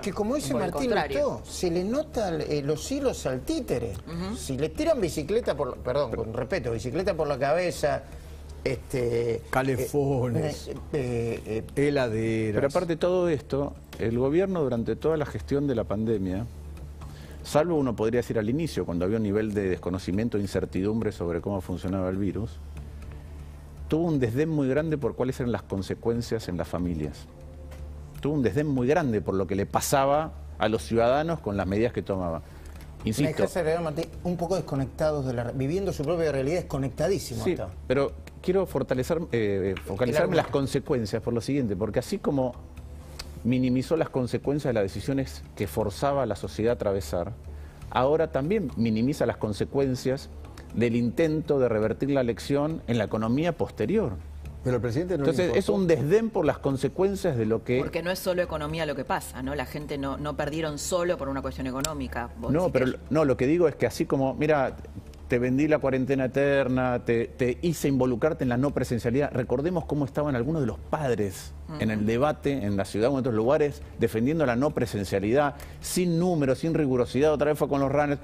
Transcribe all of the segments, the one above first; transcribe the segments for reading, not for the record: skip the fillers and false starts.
que como dice Por el Martín contrario. Lutó, se le nota los hilos al títere. Si le tiran bicicleta por, perdón, con respeto, bicicleta por la cabeza, calefones, heladeras. Pero aparte de todo esto, el gobierno durante toda la gestión de la pandemia, salvo uno podría decir al inicio, cuando había un nivel de desconocimiento e incertidumbre sobre cómo funcionaba el virus, tuvo un desdén muy grande por cuáles eran las consecuencias en las familias. Tuvo un desdén muy grande por lo que le pasaba a los ciudadanos con las medidas que tomaba. Me Insisto, dejas agregar, Martín, un poco desconectados de viviendo su propia realidad, desconectadísimo. sí, está. pero quiero focalizarme en las consecuencias por lo siguiente, porque así como minimizó las consecuencias de las decisiones que forzaba a la sociedad a atravesar, ahora también minimiza las consecuencias del intento de revertir la elección en la economía posterior. Pero el presidente no le Entonces importó. es un desdén por las consecuencias de lo que... Porque no es solo economía lo que pasa, ¿no? La gente no perdieron solo por una cuestión económica. Vos No, decís pero que- no, lo que digo es que así como, mira, te vendí la cuarentena eterna, te hice involucrarte en la no presencialidad, recordemos cómo estaban algunos de los padres en el debate en la ciudad o en otros lugares defendiendo la no presencialidad, sin números, sin rigurosidad, otra vez fue con los runners.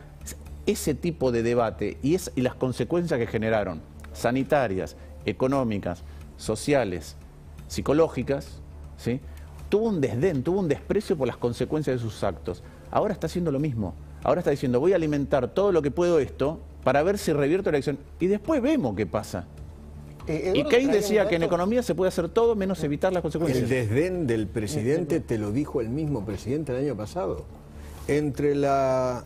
Ese tipo de debate y las consecuencias que generaron, sanitarias, económicas, sociales, psicológicas, ¿sí? Tuvo un desdén, tuvo un desprecio por las consecuencias de sus actos. Ahora está haciendo lo mismo. Ahora está diciendo, voy a alimentar todo lo que puedo esto para ver si revierto la elección. Y después vemos qué pasa. Y Eduardo Keynes traía decía un que en dato. economía se puede hacer todo menos evitar las El consecuencias. desdén del presidente te lo dijo el mismo presidente el año pasado. Entre la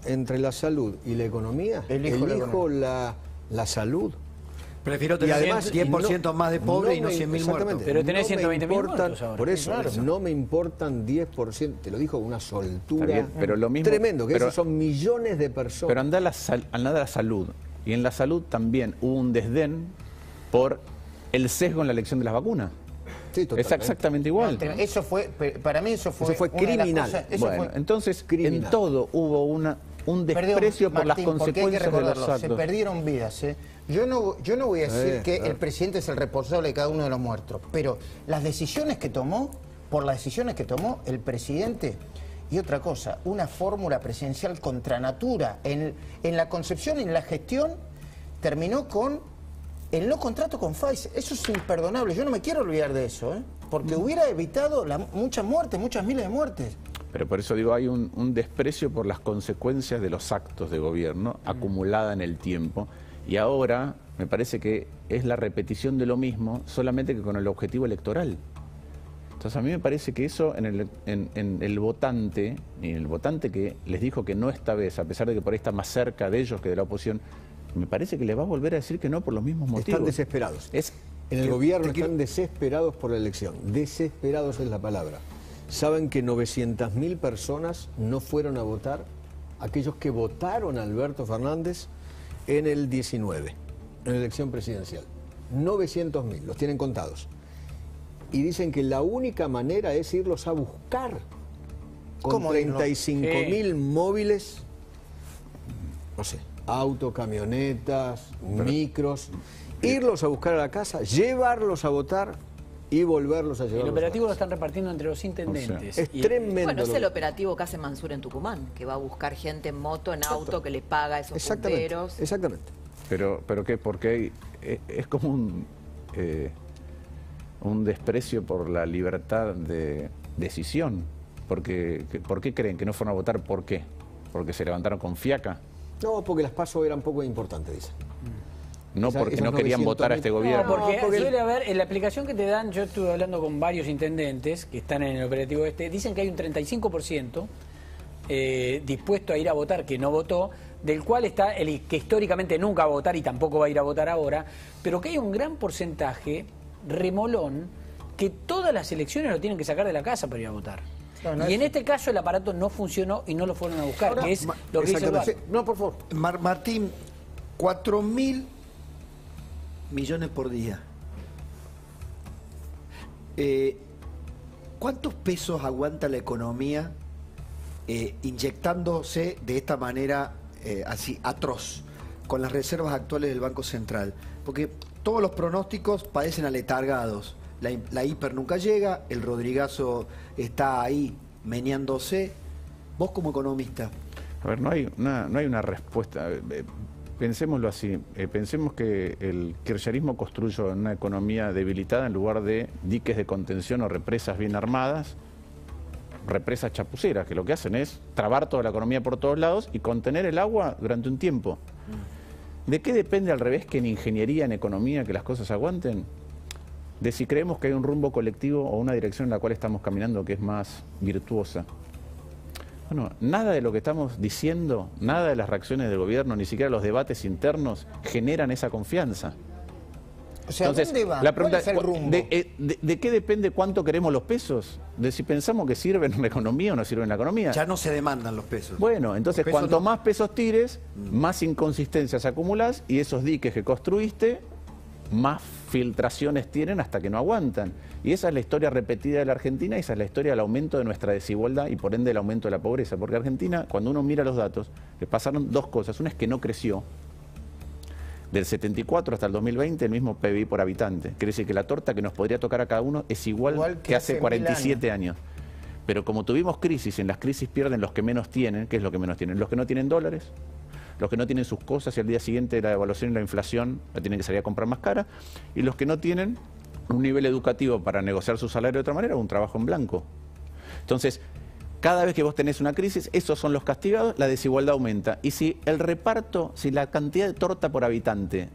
salud y la economía, elijo la salud. Prefiero Y tener además 10% más de pobre y no 100.000 muertos. exactamente, Pero tenés no me 120.000 importan, muertos ahora. por eso, Claro. no me importan 10%, te lo dijo con una soltura Está bien, pero lo mismo- tremendo, que pero- esos son millones de personas. Pero anda a la salud. Y en la salud también hubo un desdén por el sesgo en la elección de las vacunas. Sí, Es totalmente. exactamente igual. Eso fue, para mí eso fue Eso fue una de las criminal. cosas- eso Bueno, fue- entonces criminal. en todo hubo un desprecio por las Martín, porque hay que consecuencias de los recordarlo, se actos. perdieron vidas. Yo no voy a decir que claro. el presidente es el responsable de cada uno de los muertos, pero las decisiones que tomó, por las decisiones que tomó el presidente, y otra cosa, una fórmula presidencial contra natura, en la concepción y en la gestión, terminó con el no contrato con Pfizer. Eso es imperdonable, yo no me quiero olvidar de eso, porque hubiera evitado muchas muertes, muchas miles de muertes. Pero por eso digo, hay un desprecio por las consecuencias de los actos de gobierno acumulada en el tiempo. Y ahora me parece que es la repetición de lo mismo, solamente que con el objetivo electoral. Entonces a mí me parece que eso en el votante, y el votante que les dijo que no esta vez, a pesar de que por ahí está más cerca de ellos que de la oposición, me parece que les va a volver a decir que no por los mismos motivos. Están desesperados. En el gobierno están desesperados por la elección. Desesperados es la palabra. Saben que 900.000 personas no fueron a votar, aquellos que votaron a Alberto Fernández en el 19, en la elección presidencial. 900.000, los tienen contados. Y dicen que la única manera es irlos a buscar con ¿Cómo irlos? 35.000 móviles, no sé, autos, camionetas, micros, irlos a buscar a la casa, llevarlos a votar y volverlos a llevar. El operativo lo están repartiendo entre los intendentes. Es Y- tremendo. Bueno, es lo el que- operativo que hace Mansur en Tucumán, que va a buscar gente en moto, en auto, que le paga a esos Exactamente, punteros. exactamente. Pero ¿qué? Porque es como un desprecio por la libertad de decisión. Porque, ¿por qué creen que no fueron a votar? ¿Por qué? ¿Porque se levantaron con fiaca? No, porque las PASO eran poco importantes, dicen. No porque no querían votar a este gobierno. No, porque, porque- suele haber, en la aplicación que te dan, yo estuve hablando con varios intendentes que están en el operativo dicen que hay un 35% dispuesto a ir a votar que no votó, del cual está el que históricamente nunca va a votar y tampoco va a ir a votar ahora, pero que hay un gran porcentaje remolón que todas las elecciones lo tienen que sacar de la casa para ir a votar. No, y en este caso el aparato no funcionó y no lo fueron a buscar, Ahora, que es lo que dice exactamente. Eduardo. No, por favor. Martín, 4.000 millones por día. ¿Cuántos pesos aguanta la economía inyectándose de esta manera así atroz con las reservas actuales del Banco Central? Porque todos los pronósticos parecen aletargados. La hiper nunca llega, el Rodrigazo está ahí meneándose. Vos como economista. A ver, no hay una respuesta. Pensémoslo así. Pensemos que el kirchnerismo construyó una economía debilitada en lugar de diques de contención o represas bien armadas, represas chapuceras, que lo que hacen es trabar toda la economía por todos lados y contener el agua durante un tiempo. ¿De qué depende al revés que en ingeniería, en economía, que las cosas aguanten? De si creemos que hay un rumbo colectivo o una dirección en la cual estamos caminando que es más virtuosa. Bueno, nada de lo que estamos diciendo, nada de las reacciones del gobierno, ni siquiera los debates internos generan esa confianza. O sea, entonces, ¿dónde va? la pregunta ¿Cuál es el rumbo? ¿De qué depende cuánto queremos los pesos? De si pensamos que sirven en la economía o no sirven en la economía. Ya no se demandan los pesos. Bueno, entonces Los pesos cuanto no. más pesos tires, más inconsistencias acumulás y esos diques que construiste, más filtraciones tienen hasta que no aguantan. Y esa es la historia repetida de la Argentina y esa es la historia del aumento de nuestra desigualdad y por ende el aumento de la pobreza. Porque Argentina, cuando uno mira los datos, le pasaron dos cosas. Una es que no creció. Del 74 hasta el 2020 el mismo PBI por habitante. Quiere decir que la torta que nos podría tocar a cada uno es igual que hace 47 años. Pero como tuvimos crisis, en las crisis pierden los que menos tienen. ¿Qué es lo que menos tienen? Los que no tienen dólares, los que no tienen sus cosas y al día siguiente la devaluación y la inflación la tienen que salir a comprar más cara, y los que no tienen un nivel educativo para negociar su salario de otra manera o un trabajo en blanco. Entonces, cada vez que vos tenés una crisis, esos son los castigados, la desigualdad aumenta. Y si el reparto, si la cantidad de torta por habitante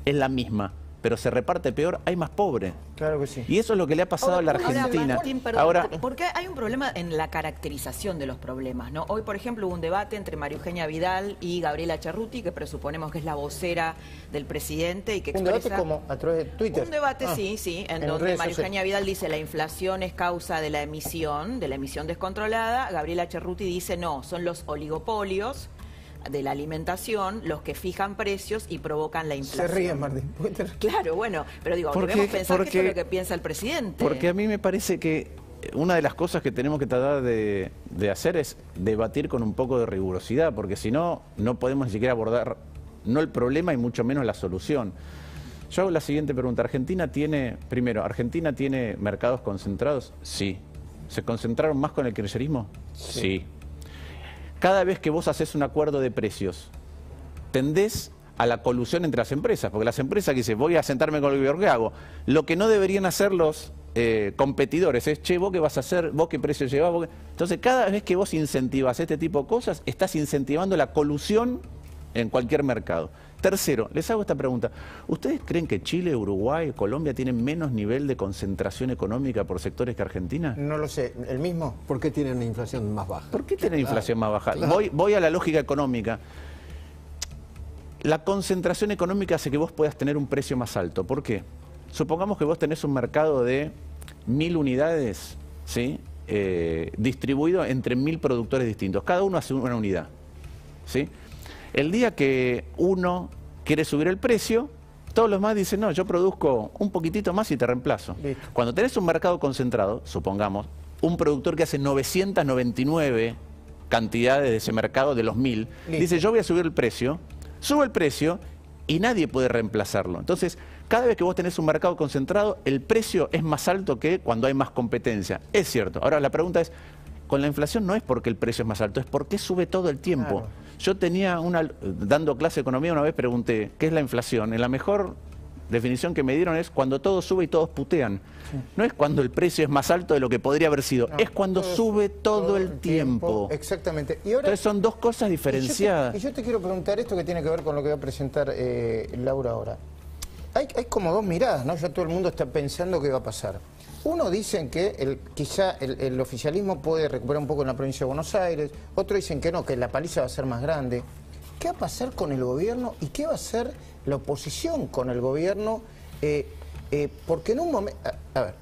es la misma, pero se reparte peor, hay más pobre. Claro que sí. Y eso es lo que le ha pasado a la Argentina. Martín, perdón, Ahora, porque hay un problema en la caracterización de los problemas, ¿no? Hoy, por ejemplo, hubo un debate entre María Eugenia Vidal y Gabriela Cerruti, que presuponemos que es la vocera del presidente y que ¿Un expresa... debate como a través de Twitter? Un debate, sí, en donde redes María sociales. Eugenia Vidal dice la inflación es causa de la emisión descontrolada. Gabriela Cerruti dice no, son los oligopolios de la alimentación los que fijan precios y provocan la inflación. Se ríe, Martín. Claro, bueno, pero digo, debemos pensar que esto es lo que piensa el presidente. Porque a mí me parece que una de las cosas que tenemos que tratar de hacer es debatir con un poco de rigurosidad, porque si no, no podemos ni siquiera abordar no el problema y mucho menos la solución. Yo hago la siguiente pregunta. ¿Argentina tiene mercados concentrados? Sí. ¿Se concentraron más con el kirchnerismo? Sí. Cada vez que vos haces un acuerdo de precios, tendés a la colusión entre las empresas, porque las empresas que dicen, voy a sentarme con el gobierno, ¿qué hago? Lo que no deberían hacer los competidores es, che, ¿vos qué vas a hacer? ¿Vos qué precio llevás? Entonces, cada vez que vos incentivas este tipo de cosas, estás incentivando la colusión en cualquier mercado. Tercero, les hago esta pregunta. ¿Ustedes creen que Chile, Uruguay, Colombia tienen menos nivel de concentración económica por sectores que Argentina? No lo sé. ¿El mismo? ¿Por qué tienen una inflación más baja? ¿Por qué tienen inflación más baja? Claro. Voy a la lógica económica. La concentración económica hace que vos puedas tener un precio más alto. ¿Por qué? Supongamos que vos tenés un mercado de 1000 unidades, ¿sí? Distribuido entre 1000 productores distintos. Cada uno hace una unidad, ¿sí? El día que uno quiere subir el precio, todos los demás dicen, no, yo produzco un poquitito más y te reemplazo. Listo. Cuando tenés un mercado concentrado, supongamos, un productor que hace 999 cantidades de ese mercado de los 1000, Listo. dice, yo voy a subir el precio, sube el precio y nadie puede reemplazarlo. Entonces, cada vez que vos tenés un mercado concentrado, el precio es más alto que cuando hay más competencia. Es cierto. Ahora, la pregunta es, con la inflación no es porque el precio es más alto, es porque sube todo el tiempo. Claro. Yo dando clase de economía una vez pregunté, ¿qué es la inflación? En la mejor definición que me dieron es cuando todo sube y todos putean. Sí. No es cuando el precio es más alto de lo que podría haber sido, no, es cuando sube todo el tiempo. Exactamente. Y ahora, entonces son dos cosas diferenciadas. Y yo te quiero preguntar esto que tiene que ver con lo que va a presentar Laura ahora. Hay como dos miradas, ¿no? Ya todo el mundo está pensando qué va a pasar. Uno dicen que quizá el oficialismo puede recuperar un poco en la provincia de Buenos Aires, otros dicen que no, que la paliza va a ser más grande. ¿Qué va a pasar con el gobierno y qué va a hacer la oposición con el gobierno? Porque en un momento... A ver,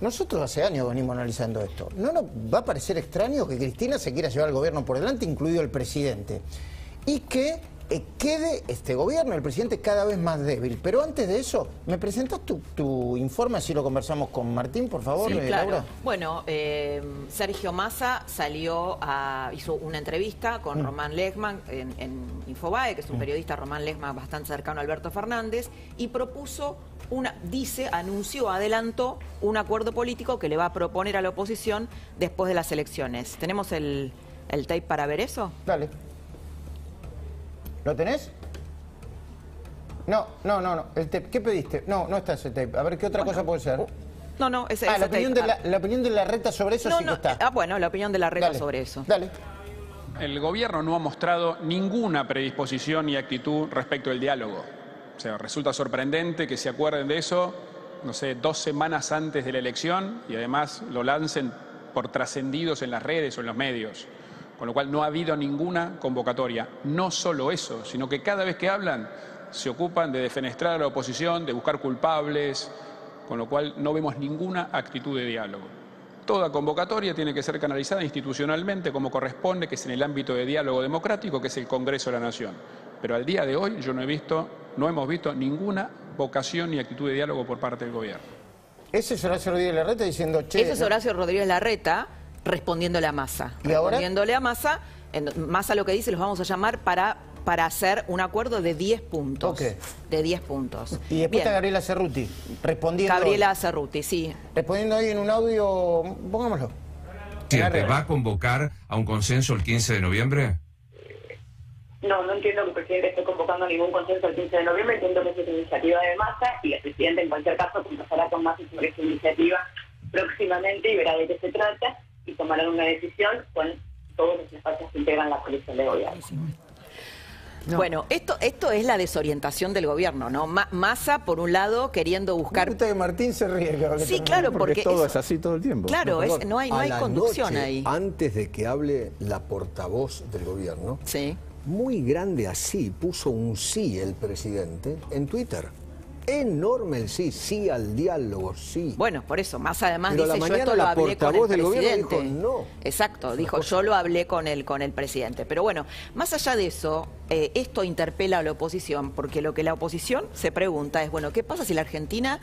nosotros hace años venimos analizando esto. ¿No nos va a parecer extraño que Cristina se quiera llevar al gobierno por delante, incluido el presidente? Y que quede este gobierno, el presidente, cada vez más débil. Pero antes de eso, ¿me presentás tu informe? Así lo conversamos con Martín, por favor, sí, claro. Laura. Bueno, Sergio Massa hizo una entrevista con Román Lechmann en Infobae, que es un periodista, Román Lechmann, bastante cercano a Alberto Fernández, y propuso anunció, adelantó un acuerdo político que le va a proponer a la oposición después de las elecciones. ¿Tenemos el tape para ver eso? Dale. ¿Lo tenés? No. El tape. ¿Qué pediste? No está ese tape. A ver, ¿qué otra cosa puede ser? No, ese la opinión, tape. la opinión de Larreta sobre eso sí que está. Bueno, la opinión de Larreta sobre eso. Dale. El gobierno no ha mostrado ninguna predisposición ni actitud respecto al diálogo. O sea, resulta sorprendente que se acuerden de eso, no sé, 2 semanas antes de la elección y además lo lancen por trascendidos en las redes o en los medios. Con lo cual no ha habido ninguna convocatoria. No solo eso, sino que cada vez que hablan se ocupan de defenestrar a la oposición, de buscar culpables, con lo cual no vemos ninguna actitud de diálogo. Toda convocatoria tiene que ser canalizada institucionalmente como corresponde, que es en el ámbito de diálogo democrático, que es el Congreso de la Nación. Pero al día de hoy yo no hemos visto ninguna vocación ni actitud de diálogo por parte del gobierno. Ese es Horacio Rodríguez Larreta diciendo, che... Ese es Horacio Rodríguez Larreta respondiéndole a Massa. ¿Y ahora? Respondiéndole a Massa, Massa lo que dice, los vamos a llamar para hacer un acuerdo de 10 puntos. Ok. De 10 puntos. Y después está Gabriela Cerruti, respondiendo... Gabriela Cerruti, sí. Respondiendo ahí en un audio, pongámoslo. ¿Te va a convocar a un consenso el 15 de noviembre? No entiendo que el presidente esté convocando a ningún consenso el 15 de noviembre, entiendo que es una iniciativa de Massa y el presidente en cualquier caso conversará con Massa sobre esa iniciativa próximamente y verá de qué se trata y tomarán una decisión con todos los espacios que integran la coalición de gobierno. No. Bueno, esto es la desorientación del gobierno, ¿no? Massa, por un lado, queriendo buscar... Me gusta que Martín se ríe. Sí, claro, porque todo es así todo el tiempo. Claro, no hay conducción noche, ahí. Antes de que hable la portavoz del gobierno, sí, muy grande así, puso un sí el presidente en Twitter. Enorme el sí al diálogo, sí. Bueno, por eso, Massa además pero dice, la yo esto lo hablé con el presidente. Dijo, no. Exacto, dijo, yo lo hablé con el presidente. Pero bueno, más allá de eso, esto interpela a la oposición, porque lo que la oposición se pregunta es, bueno, ¿qué pasa si la Argentina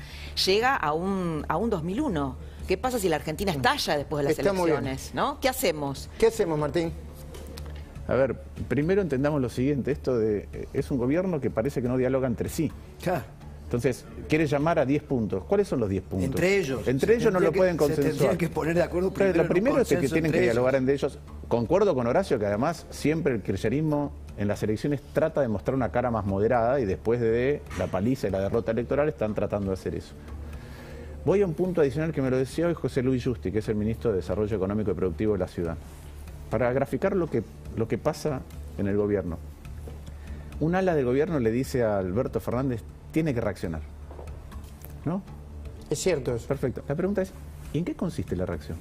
llega a un 2001? ¿Qué pasa si la Argentina estalla después de las elecciones? ¿No? ¿Qué hacemos? ¿Qué hacemos, Martín? A ver, primero entendamos lo siguiente, es un gobierno que parece que no dialoga entre sí. Claro. Entonces, quiere llamar a 10 puntos. ¿Cuáles son los 10 puntos? Entre ellos. Entre ellos no lo pueden consensuar. Se tendrían que poner de acuerdo primero. Lo primero es que tienen que dialogar entre entre ellos. Concuerdo con Horacio que además siempre el kirchnerismo en las elecciones trata de mostrar una cara más moderada y después de la paliza y la derrota electoral están tratando de hacer eso. Voy a un punto adicional que me lo decía hoy José Luis Justi, que es el ministro de Desarrollo Económico y Productivo de la ciudad, para graficar lo que pasa en el gobierno. Un ala del gobierno le dice a Alberto Fernández, tiene que reaccionar. ¿No? Es cierto eso. Perfecto. La pregunta es, ¿y en qué consiste la reacción?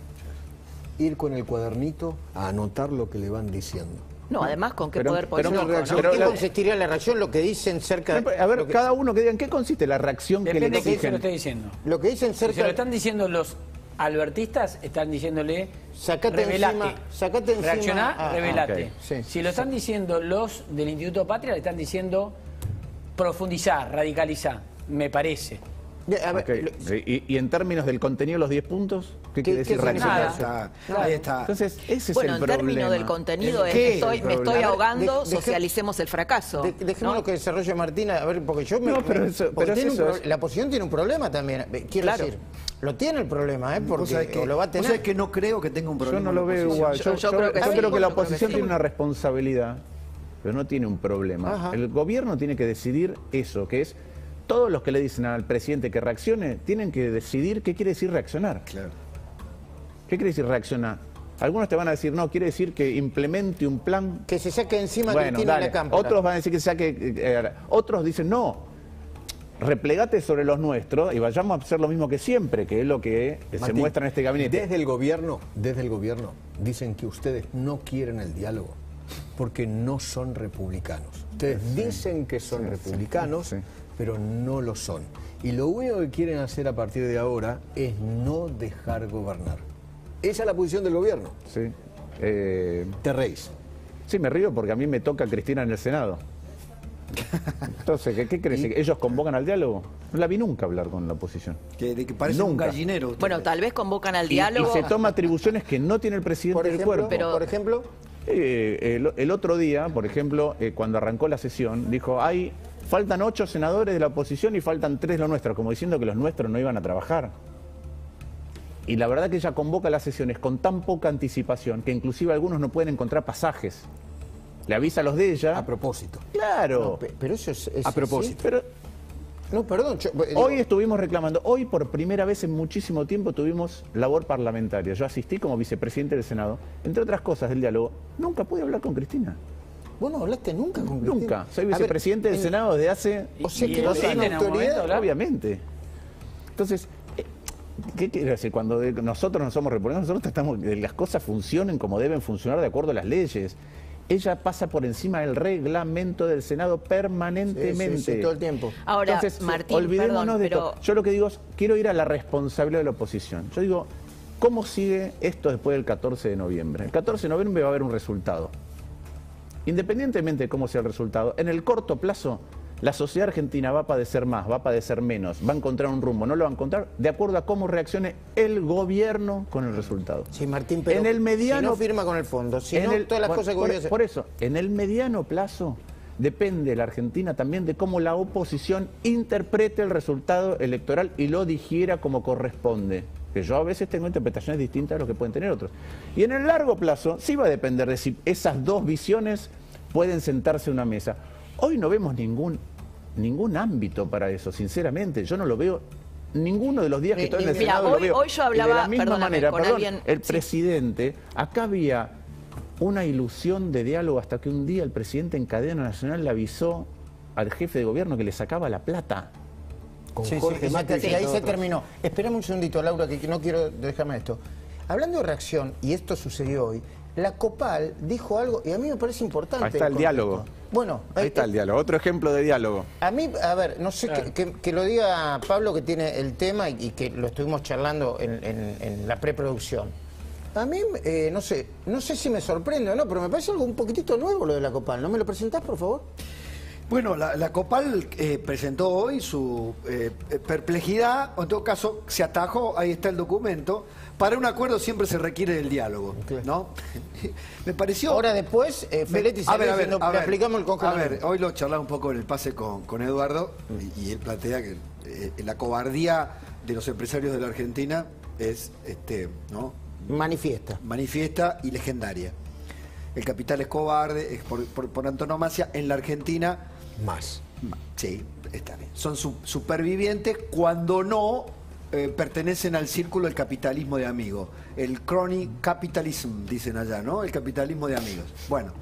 Ir con el cuadernito a anotar lo que le van diciendo. No, además, ¿con qué poder político? ¿En qué consistiría la reacción? Lo que dicen cerca... A ver, cada uno que diga, ¿en qué consiste la reacción que le exigen? Depende de quién se lo esté diciendo. Lo que dicen cerca... Si se lo están diciendo los albertistas, están diciéndole... Sacate encima. Reaccioná, revelate. Okay. Sí. Si lo están diciendo los del Instituto Patria, le están diciendo profundizar, radicalizar, me parece. A ver, Okay. ¿Y en términos del contenido, los 10 puntos? ¿Qué quiere decir reaccionar? Nada. Ahí está. Entonces, ese es el Bueno, en problema. términos del contenido, ¿Qué? me estoy ahogando, Deje- socialicemos el fracaso. Dejemos ¿no? que desarrolle Martina, a ver, porque yo No, pero eso- porque pero tiene eso un es- la oposición tiene un problema también, quiero Claro. decir, lo tiene el problema, Vos porque sabés que, o lo va a vos tener. sabés que no creo que tenga un Yo problema. no lo veo la igual. oposición. Yo creo que sí. creo que la Yo creo que oposición sí. tiene una responsabilidad, pero no tiene un problema. Ajá. El gobierno tiene que decidir eso, que es todos los que le dicen al presidente que reaccione, tienen que decidir qué quiere decir reaccionar. Claro. ¿Qué quiere decir reaccionar? Algunos te van a decir, no, quiere decir que implemente un plan. Que se saque encima Bueno, Cristina dale. la cámpora. Otros van a decir que se saque. Otros dicen, no, replegate sobre los nuestros y vayamos a hacer lo mismo que siempre, que es lo que se Martín, muestra en este gabinete. Desde el gobierno, dicen que ustedes no quieren el diálogo porque no son republicanos. Ustedes dicen que son republicanos, sí. pero no lo son. Y lo único que quieren hacer a partir de ahora es no dejar gobernar. Esa es la posición del gobierno. Sí. Te reís. Sí, me río porque a mí me toca Cristina en el Senado. Entonces, ¿qué crees? ¿Ellos convocan al diálogo? No la vi nunca hablar con la oposición. Que parece un Nunca. gallinero. usted. Bueno, tal vez convocan al Y diálogo. se toma atribuciones que no tiene el presidente por del ejemplo, cuerpo. Pero- por ejemplo, El otro día, por ejemplo, cuando arrancó la sesión, dijo, hay faltan 8 senadores de la oposición y faltan 3 los nuestros, como diciendo que los nuestros no iban a trabajar. Y la verdad que ella convoca las sesiones con tan poca anticipación que inclusive algunos no pueden encontrar pasajes. Le avisa a los de ella. A propósito. Claro. No, pero eso es a propósito. Pero no, perdón. hoy estuvimos reclamando, hoy por primera vez en muchísimo tiempo tuvimos labor parlamentaria. Yo asistí como vicepresidente del Senado, entre otras cosas del diálogo. Nunca pude hablar con Cristina. ¿Vos no hablaste nunca con Cristina? Nunca. Soy vicepresidente del Senado desde hace... O sea que ¿Y no tiene en algún momento autoridad. hablar? Obviamente. Entonces, ¿qué quiere decir? Cuando nosotros no somos republicanos, nosotros tratamos de que las cosas funcionen como deben funcionar de acuerdo a las leyes. Ella pasa por encima del reglamento del Senado permanentemente. Sí, todo el tiempo. Ahora, Entonces, Martín, olvidémonos perdón, de pero... esto. Yo lo que digo es, quiero ir a la responsabilidad de la oposición. Yo digo, ¿cómo sigue esto después del 14 de noviembre? El 14 de noviembre va a haber un resultado. Independientemente de cómo sea el resultado, en el corto plazo, la sociedad argentina va a padecer más, va a padecer menos, va a encontrar un rumbo, no lo va a encontrar de acuerdo a cómo reaccione el gobierno con el resultado. Sí, Martín, pero en el mediano, si no firma con el fondo, si no, todas las cosas que voy a hacer. Por eso, en el mediano plazo depende la Argentina también de cómo la oposición interprete el resultado electoral y lo digiera como corresponde. Que yo a veces tengo interpretaciones distintas a lo que pueden tener otros. Y en el largo plazo sí va a depender de si esas dos visiones pueden sentarse en una mesa. Hoy no vemos ningún ámbito para eso, sinceramente. Yo no lo veo ninguno de los días que estoy en el Mira, Senado. hoy- lo veo. hoy yo Y hablaba, de la misma perdóname, manera, con alguien- el sí. presidente, acá había una ilusión de diálogo hasta que un día el presidente en cadena nacional le avisó al jefe de gobierno que le sacaba la plata. Con Sí, Jorge sí, Macri y y ahí se otros. terminó. Esperame un segundito, Laura, que no quiero dejarme esto. Hablando de reacción, y esto sucedió hoy, la COPAL dijo algo, y a mí me parece importante. Ahí está el contexto. diálogo. Bueno, Ahí está el diálogo, otro ejemplo de diálogo. a mí, a ver, no sé, que lo diga Pablo, que tiene el tema y que lo estuvimos charlando en la preproducción. A mí, no sé si me sorprende o no, pero me parece algo un poquitito nuevo lo de la COPAL. ¿No me lo presentás, por favor? Bueno, la COPAL presentó hoy su perplejidad, o en todo caso se atajó, ahí está el documento. Para un acuerdo siempre se requiere del diálogo, ¿no? Me pareció... Ahora después, Feletti A ver, diciendo, a le ver, aplicamos el a congelador. ver, hoy lo charlaba un poco en el pase con Eduardo y él plantea que la cobardía de los empresarios de la Argentina es ¿no? manifiesta y legendaria. El capital es cobarde, es por antonomasia. En la Argentina, Más. sí, está bien. Son supervivientes cuando no pertenecen al círculo del capitalismo de amigos. El crony capitalism, dicen allá, ¿no? El capitalismo de amigos. Bueno.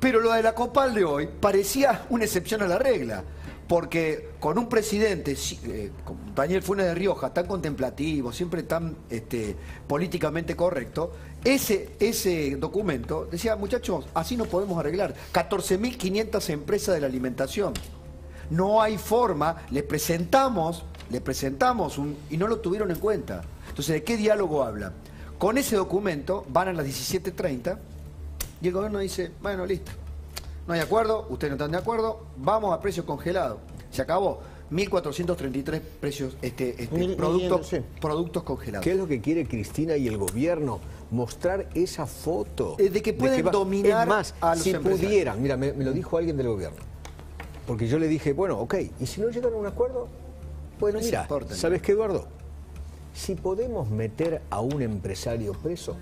Pero lo de la COPAL de hoy parecía una excepción a la regla. Porque con un presidente, como Daniel Funes de Rioja, tan contemplativo, siempre tan políticamente correcto, ese documento decía, muchachos, así no podemos arreglar. 14.500 empresas de la alimentación. No hay forma, le presentamos y no lo tuvieron en cuenta. Entonces, ¿de qué diálogo habla? Con ese documento van a las 17:30 y el gobierno dice, bueno, listo. No hay acuerdo, ustedes no están de acuerdo, vamos a precio congelado. Se acabó. 1.433 precios, productos congelados. ¿Qué es lo que quiere Cristina y el gobierno? Mostrar esa foto. De que pueden dominar es más, a los si empresarios. pudieran, mira, me lo dijo alguien del gobierno. Porque yo le dije, bueno, ok, ¿y si no llegan a un acuerdo? Bueno, No mira, importa, ¿sabes qué, Eduardo? Si podemos meter a un empresario preso,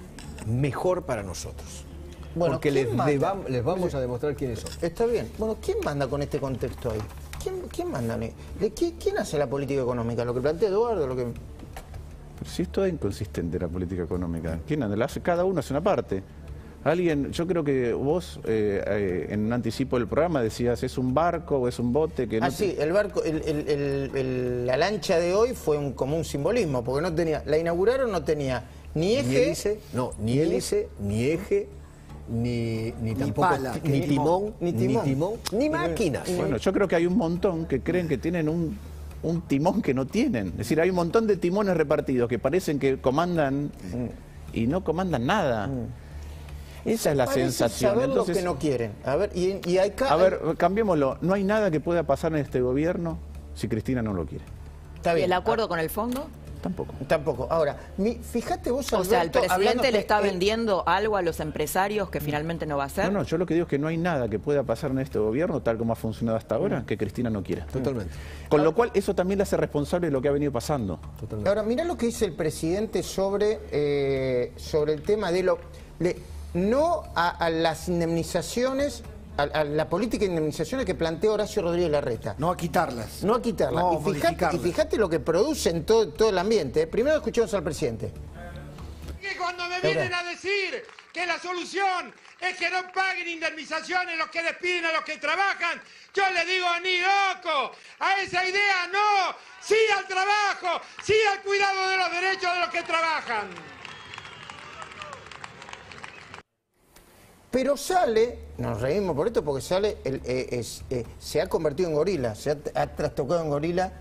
mejor para nosotros. Bueno, porque ¿quién manda? les vamos a demostrar quiénes son. Está bien. Bueno, ¿quién manda con este contexto ahí? ¿Quién manda? ¿Quién hace la política económica? ¿Lo que plantea Eduardo? ¿Lo que... Pero si esto es inconsistente la política económica. ¿Quién anda? Cada uno hace una parte. Alguien, yo creo que vos en un anticipo del programa decías, ¿es un barco o es un bote? Que no sí, el barco, la lancha de hoy fue como un simbolismo, porque no tenía, la inauguraron, no tenía ni eje, ni hélice, ni eje, ni tampoco pala, ni timón, timón. ni máquinas. Bueno, yo creo que hay un montón que creen que tienen un timón que no tienen. Es decir, hay un montón de timones repartidos que parecen que comandan y no comandan nada. Esa es la Parece sensación. saber Entonces, lo que no quieren. A ver, y acá, a ver, cambiémoslo. No hay nada que pueda pasar en este gobierno si Cristina no lo quiere. está ¿Y bien. el acuerdo con el fondo? Tampoco. Ahora, fíjate vos, Alberto, o sea, el presidente le está que, vendiendo algo a los empresarios que finalmente no va a hacer. No, yo lo que digo es que no hay nada que pueda pasar en este gobierno, tal como ha funcionado hasta ahora, que Cristina no quiera. Totalmente. Con lo cual, eso también le hace responsable de lo que ha venido pasando. Totalmente. Ahora, mirá lo que dice el presidente sobre el tema de no a las indemnizaciones, a la política de indemnizaciones que plantea Horacio Rodríguez Larreta. No a quitarlas. No a quitarlas. No, y fíjate lo que produce en todo el ambiente. Primero escuchemos al presidente. Que cuando me vienen a decir que la solución es que no paguen indemnizaciones los que despiden a los que trabajan, yo le digo ni loco. A esa idea no. Sí al trabajo, sí al cuidado de los derechos de los que trabajan. Pero sale, nos reímos por esto porque sale, se ha convertido en gorila, se ha trastocado en gorila.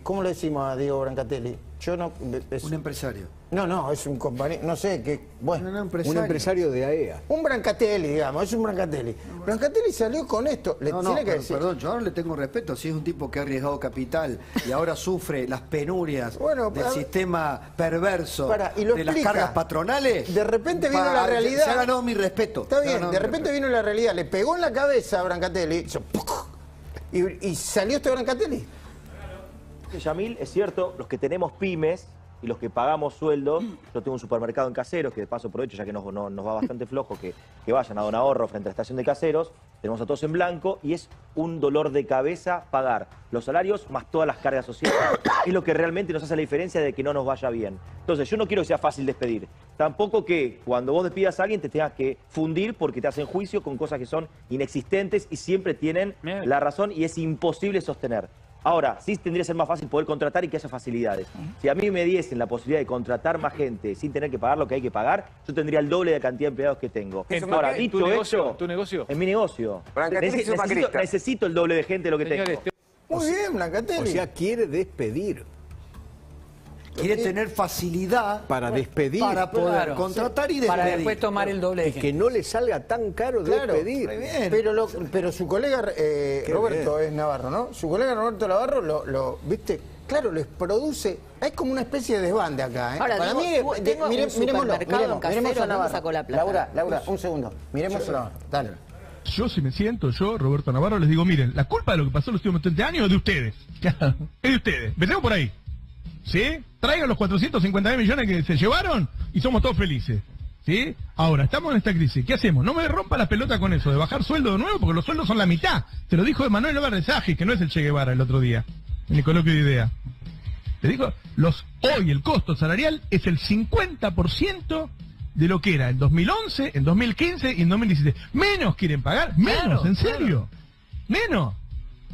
¿Cómo le decimos a Diego Brancatelli? Yo no... Un empresario. No, es un compañero, no sé, qué. Bueno, un empresario de AEA. Un Brancatelli, digamos, es un Brancatelli. Brancatelli salió con esto. Perdón, yo ahora le tengo respeto. Si es un tipo que ha arriesgado capital y ahora sufre las penurias del sistema perverso de las cargas patronales. De repente vino la realidad. Se ha ganado mi respeto. Está bien, de repente vino la realidad. Le pegó en la cabeza a Brancatelli y salió este Brancatelli. Yamil, es cierto, los que tenemos pymes y los que pagamos sueldos, yo tengo un supermercado en Caseros, que de paso aprovecho, ya que nos va bastante flojo, que vayan a Don Ahorro frente a la estación de Caseros, tenemos a todos en blanco y es un dolor de cabeza pagar los salarios más todas las cargas sociales. Es lo que realmente nos hace la diferencia de que no nos vaya bien. Entonces, yo no quiero que sea fácil despedir. Tampoco que cuando vos despidas a alguien te tengas que fundir porque te hacen juicio con cosas que son inexistentes y siempre tienen la razón y es imposible sostener. Ahora, sí tendría que ser más fácil poder contratar y que haya facilidades. Si a mí me diesen la posibilidad de contratar más gente sin tener que pagar lo que hay que pagar, yo tendría el doble de cantidad de empleados que tengo. Ahora, dicho eso, ¿tu negocio? Es mi negocio. Necesito el doble de gente de lo que tengo. Muy bien, Brancatelli. O sea, quiere despedir. Quiere tener facilidad para despedir, para poder contratar y despedir. Para después tomar el doble de gente. Que no le salga tan caro despedir. Pero su colega Roberto es Navarro, ¿no? Su colega Roberto Navarro ¿viste? Claro, les produce... Es como una especie de desbande acá, ¿eh? Ahora, para mí, miremos a Navarro. Laura, un segundo. Miremos a Navarro. Dale. Yo, si me siento, Roberto Navarro, les digo, miren, la culpa de lo que pasó los últimos 30 años es de ustedes. Es de ustedes. Empecemos por ahí. ¿Sí? Traigan los 450 millones que se llevaron y somos todos felices. ¿Sí? Ahora, estamos en esta crisis. ¿Qué hacemos? No me rompa la pelota con eso de bajar sueldo de nuevo porque los sueldos son la mitad. Te lo dijo Emanuel Álvarez Agis, que no es el Che Guevara el otro día, en el coloquio de idea. Te dijo, hoy el costo salarial es el 50% de lo que era en 2011, en 2015 y en 2017. Menos quieren pagar, menos, ¿en serio? Menos.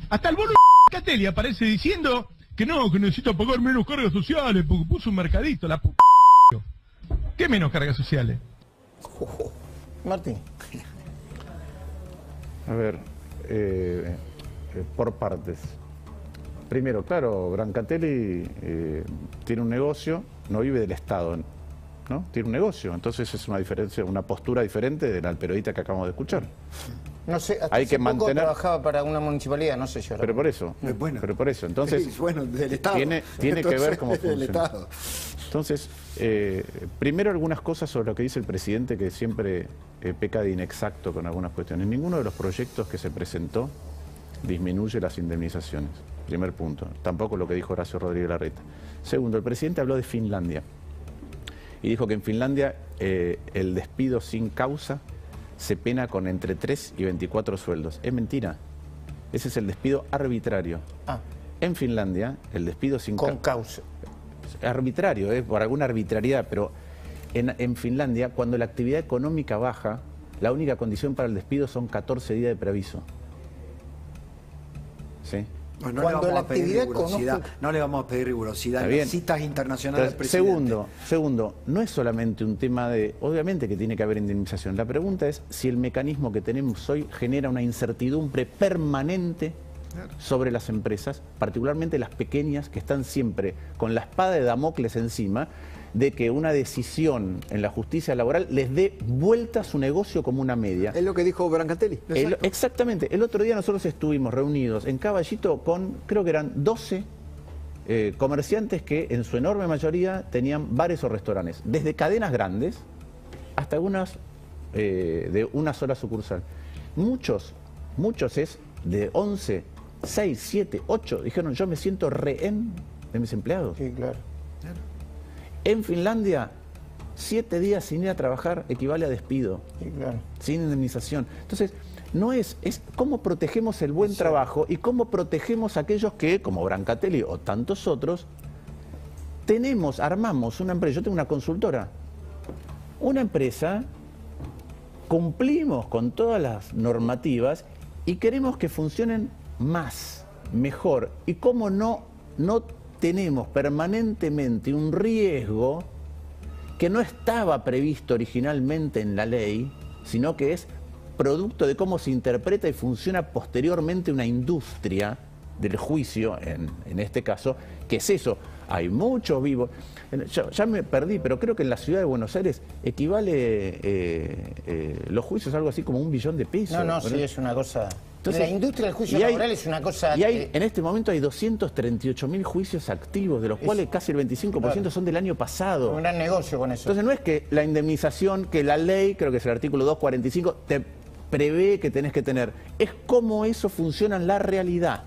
Hasta el bono Catelli aparece diciendo... que necesita pagar menos cargas sociales, porque puso un mercadito, la p***. ¿Qué menos cargas sociales? Martín. A ver, por partes. Primero, claro, Brancatelli tiene un negocio, no vive del Estado, ¿no? Tiene un negocio, entonces es una diferencia, una postura diferente de la periodista que acabamos de escuchar. No sé, hasta hay que mantener... trabajaba para una municipalidad, no sé yo. Pero por eso, entonces bueno, del Estado. Tiene que ver cómo funciona. Entonces, primero algunas cosas sobre lo que dice el presidente, que siempre peca de inexacto con algunas cuestiones. Ninguno de los proyectos que se presentó disminuye las indemnizaciones. Primer punto. Tampoco lo que dijo Horacio Rodríguez Larreta. Segundo, el presidente habló de Finlandia y dijo que en Finlandia el despido sin causa se pena con entre 3 y 24 sueldos. Es mentira. Ese es el despido arbitrario. En Finlandia, el despido sin causa. Arbitrario, por alguna arbitrariedad, pero en Finlandia, cuando la actividad económica baja, la única condición para el despido son 14 días de preaviso. ¿Sí? No le vamos a pedir rigurosidad. En las citas internacionales del presidente. Segundo, no es solamente un tema de... Obviamente que tiene que haber indemnización. La pregunta es si el mecanismo que tenemos hoy genera una incertidumbre permanente sobre las empresas, particularmente las pequeñas, que están siempre con la espada de Damocles encima, de que una decisión en la justicia laboral les dé vuelta a su negocio como una media. Es lo que dijo Brancatelli. Exactamente. El otro día nosotros estuvimos reunidos en Caballito con, creo que eran 12 comerciantes que en su enorme mayoría tenían bares o restaurantes, desde cadenas grandes hasta algunas de una sola sucursal. Muchos es de 11, 6, 7, 8, dijeron yo me siento rehén de mis empleados. Sí, claro. En Finlandia, 7 días sin ir a trabajar equivale a despido, Sí, claro. sin indemnización. Entonces, no es cómo protegemos el buen trabajo y cómo protegemos a aquellos que, como Brancatelli o tantos otros, armamos una empresa. Yo tengo una consultora, una empresa, cumplimos con todas las normativas y queremos que funcionen más, mejor. Y cómo no tenemos permanentemente un riesgo que no estaba previsto originalmente en la ley, sino que es producto de cómo se interpreta y funciona posteriormente una industria del juicio, en este caso, que es eso. Hay muchos vivos. Ya me perdí, pero creo que en la ciudad de Buenos Aires equivale los juicios a algo así como 1 billón de pesos. No, ¿verdad? sí, es una cosa... Entonces, la industria del juicio laboral es una cosa... Y en este momento hay 238.000 juicios activos, de los cuales casi el 25% son del año pasado. Un gran negocio con eso. Entonces no es que la indemnización, que la ley, creo que es el artículo 245, te prevé que tenés que tener. Es cómo eso funciona en la realidad.